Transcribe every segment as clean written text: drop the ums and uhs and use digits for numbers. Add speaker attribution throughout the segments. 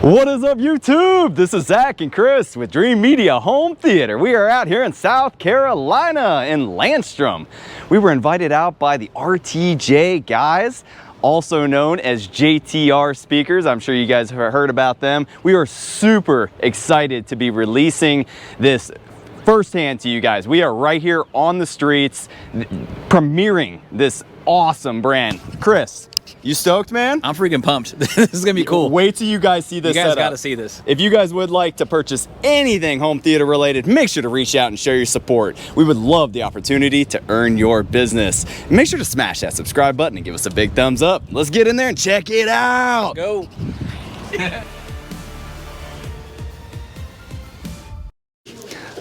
Speaker 1: What is up, YouTube? This is Zach and Chris with Dreamedia Home Theater. We are out here in South Carolina in Landstrom. We were invited out by the Rtj guys, also known as JTR Speakers. I'm sure you guys have heard about them. We are super excited to be releasing this firsthand to you guys. We are right here on the streets premiering this awesome brand. Chris, you stoked, man?
Speaker 2: I'm freaking pumped. This is gonna be cool.
Speaker 1: Wait till you guys see this.
Speaker 2: You guys
Speaker 1: setup.
Speaker 2: gotta see this.
Speaker 1: If you guys would like to purchase anything home theater related, make sure to reach out and show your support. We would love the opportunity to earn your business. Make sure to smash that subscribe button and give us a big thumbs up. Let's get in there and check it out.
Speaker 2: Go.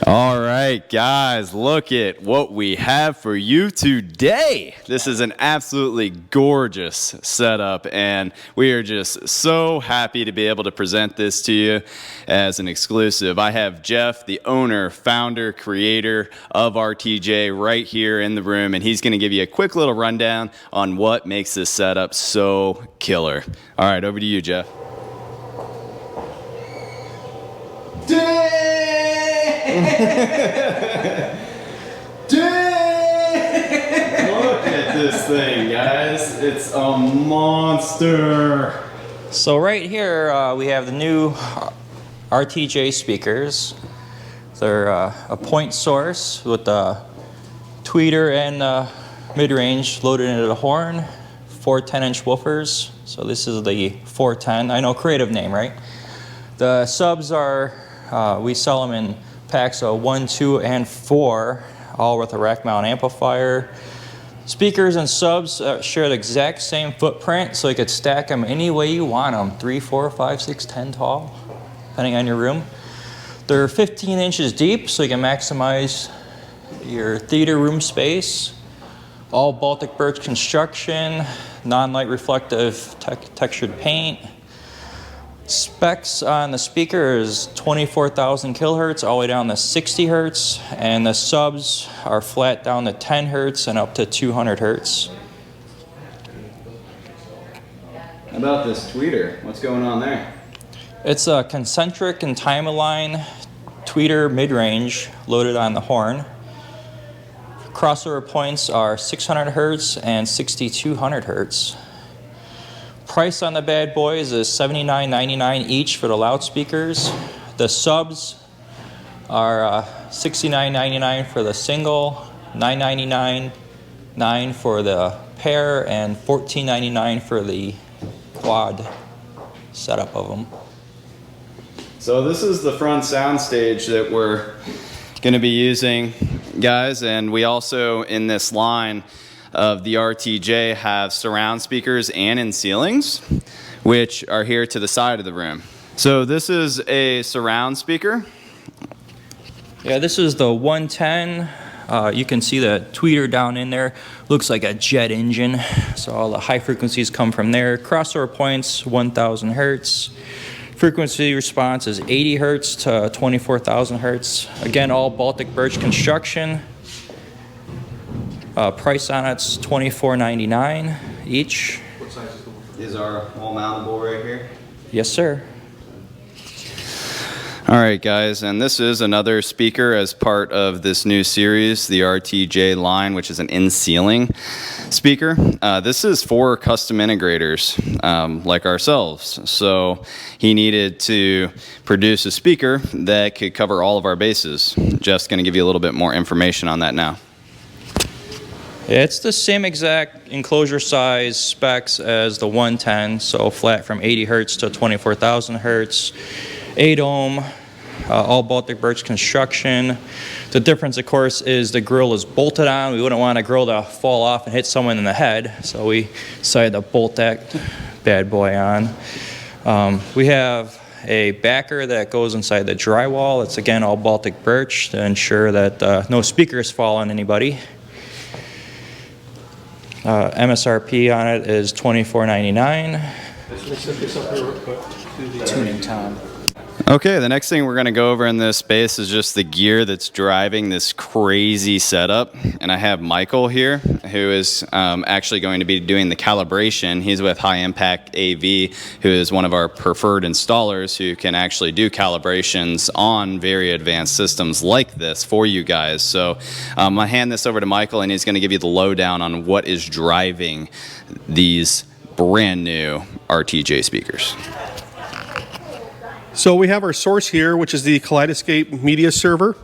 Speaker 1: All right, guys, look at what we have for you today. This is an absolutely gorgeous setup, and we are just so happy to be able to present this to you as an exclusive. I have Jeff, the owner, founder, creator of Rtj, right here in the room, and he's going to give you a quick little rundown on what makes this setup so killer. All right, over to you, Jeff. Dang! Look at this thing, guys. It's a monster.
Speaker 3: So right here we have the new Rtj speakers. They're a point source with the tweeter and mid-range loaded into the horn. 4 10-inch woofers. So this is the 410. I know, creative name, right? The subs are, we sell them in packs of 1, 2, and 4, all with a rack mount amplifier. Speakers and subs share the exact same footprint, so you could stack them any way you want them. 3, 4, 5, 6, 10 tall, depending on your room. They're 15 inches deep, so you can maximize your theater room space. All Baltic birch construction, non-light reflective textured paint. Specs on the speaker is 24,000 kilohertz all the way down to 60 hertz, and the subs are flat down to 10 hertz and up to 200 hertz.
Speaker 1: How about this tweeter? What's going on there?
Speaker 3: It's a concentric and time-aligned tweeter mid-range loaded on the horn. Crossover points are 600 hertz and 6200 hertz. Price on the bad boys is $79.99 each for the loudspeakers. The subs are $69.99 for the single, $9.99 for the pair, and $14.99 for the quad setup of them.
Speaker 1: So this is the front sound stage that we're going to be using, guys, and we also in this line of the Rtj have surround speakers and in ceilings, which are here to the side of the room. So this is a surround speaker.
Speaker 3: Yeah, this is the 110. You can see the tweeter down in there. Looks like a jet engine. So all the high frequencies come from there. Crossover points, 1,000 hertz. Frequency response is 80 hertz to 24,000 hertz. Again, all Baltic birch construction. Price on it's $24.99 each.
Speaker 1: What size is our wall mountable right here?
Speaker 3: Yes, sir.
Speaker 1: All right, guys, and this is another speaker as part of this new series, the Rtj line, which is an in-ceiling speaker. This is for custom integrators like ourselves. So he needed to produce a speaker that could cover all of our bases. Jeff's going to give you a little bit more information on that now.
Speaker 3: It's the same exact enclosure size specs as the 110, so flat from 80 hertz to 24,000 hertz, 8 ohm, all Baltic birch construction. The difference, of course, is the grill is bolted on. We wouldn't want a grill to fall off and hit someone in the head, so we decided to bolt that bad boy on. We have a backer that goes inside the drywall. It's again all Baltic birch to ensure that no speakers fall on anybody. MSRP on it is $24.99.
Speaker 2: Tuning time.
Speaker 1: Okay, the next thing we're going to go over in this space is just the gear that's driving this crazy setup. And I have Michael here, who is actually going to be doing the calibration. He's with High Impact AV, who is one of our preferred installers who can actually do calibrations on very advanced systems like this for you guys. So I'm going to hand this over to Michael, and he's going to give you the lowdown on what is driving these brand new Rtj speakers.
Speaker 4: So we have our source here, which is the Kaleidoscape media server,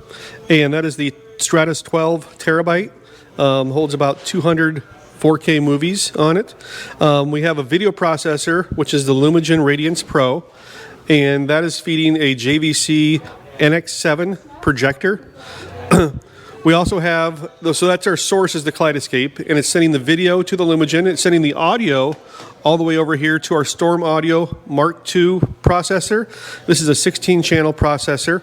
Speaker 4: and that is the Stratus 12 terabyte. Holds about 200 4K movies on it. We have a video processor, which is the Lumagen Radiance Pro, and that is feeding a JVC NX7 projector. We also have, so that's our source is the Kaleidoscape, and it's sending the video to the Lumagen. It's sending the audio all the way over here to our Storm Audio Mark II processor. This is a 16-channel processor.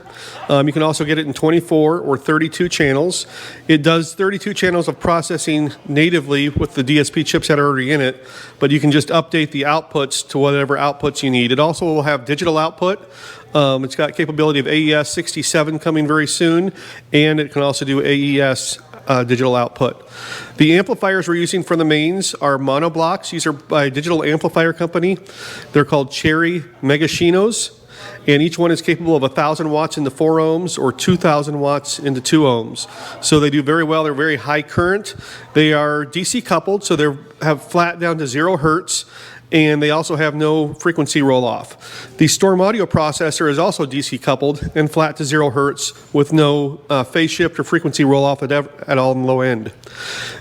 Speaker 4: You can also get it in 24 or 32 channels. It does 32 channels of processing natively with the DSP chips that are already in it, but you can just update the outputs to whatever outputs you need. It also will have digital output. It's got capability of AES 67 coming very soon, and it can also do AES digital output. The amplifiers we're using for the mains are monoblocks. These are by a digital amplifier company. They're called Cherry Megashinos, and each one is capable of 1,000 watts into 4 ohms or 2,000 watts into 2 ohms. So they do very well. They're very high current. They are DC coupled, so they have flat down to 0 hertz. And they also have no frequency roll-off. The Storm Audio processor is also DC coupled and flat to 0 hertz with no phase shift or frequency roll-off at all in the low end.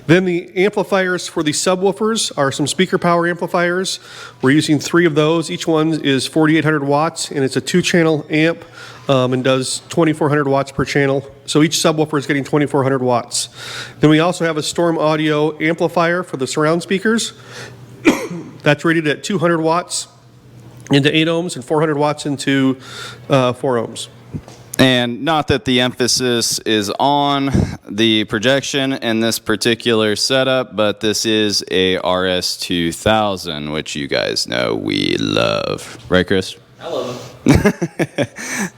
Speaker 4: Then the amplifiers for the subwoofers are some speaker power amplifiers. We're using 3 of those. Each one is 4,800 watts, and it's a 2-channel amp and does 2,400 watts per channel. So each subwoofer is getting 2,400 watts. Then we also have a Storm Audio amplifier for the surround speakers. That's rated at 200 watts into 8 ohms and 400 watts into 4 ohms.
Speaker 1: And not that the emphasis is on the projection in this particular setup, but this is a RS2000, which you guys know we love. Right, Chris?
Speaker 2: I love them.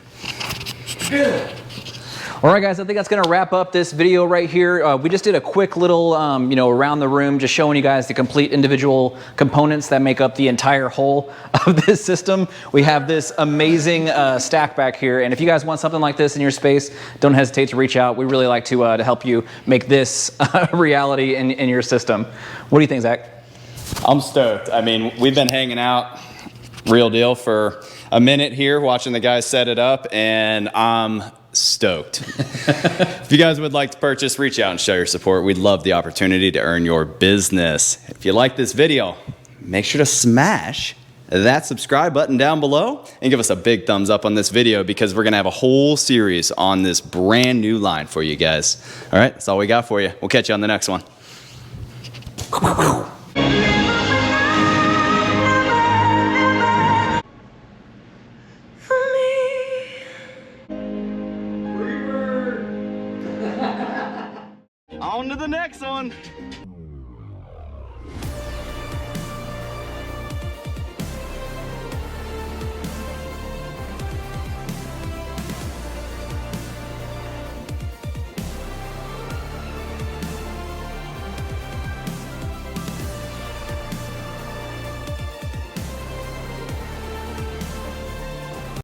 Speaker 2: All right, guys, I think that's going to wrap up this video right here. We just did a quick little, around the room, just showing you guys the complete individual components that make up the entire whole of this system. We have this amazing stack back here, and if you guys want something like this in your space, don't hesitate to reach out. We really like to help you make this a reality in your system. What do you think, Zach?
Speaker 1: I'm stoked. I mean, we've been hanging out, real deal, for a minute here, watching the guys set it up, and I'm stoked. If you guys would like to purchase, reach out and show your support. We'd love the opportunity to earn your business. If you like this video, make sure to smash that subscribe button down below and give us a big thumbs up on this video, because we're gonna have a whole series on this brand new line for you guys. All right, that's all we got for you. We'll catch you on the next one. On to the next one.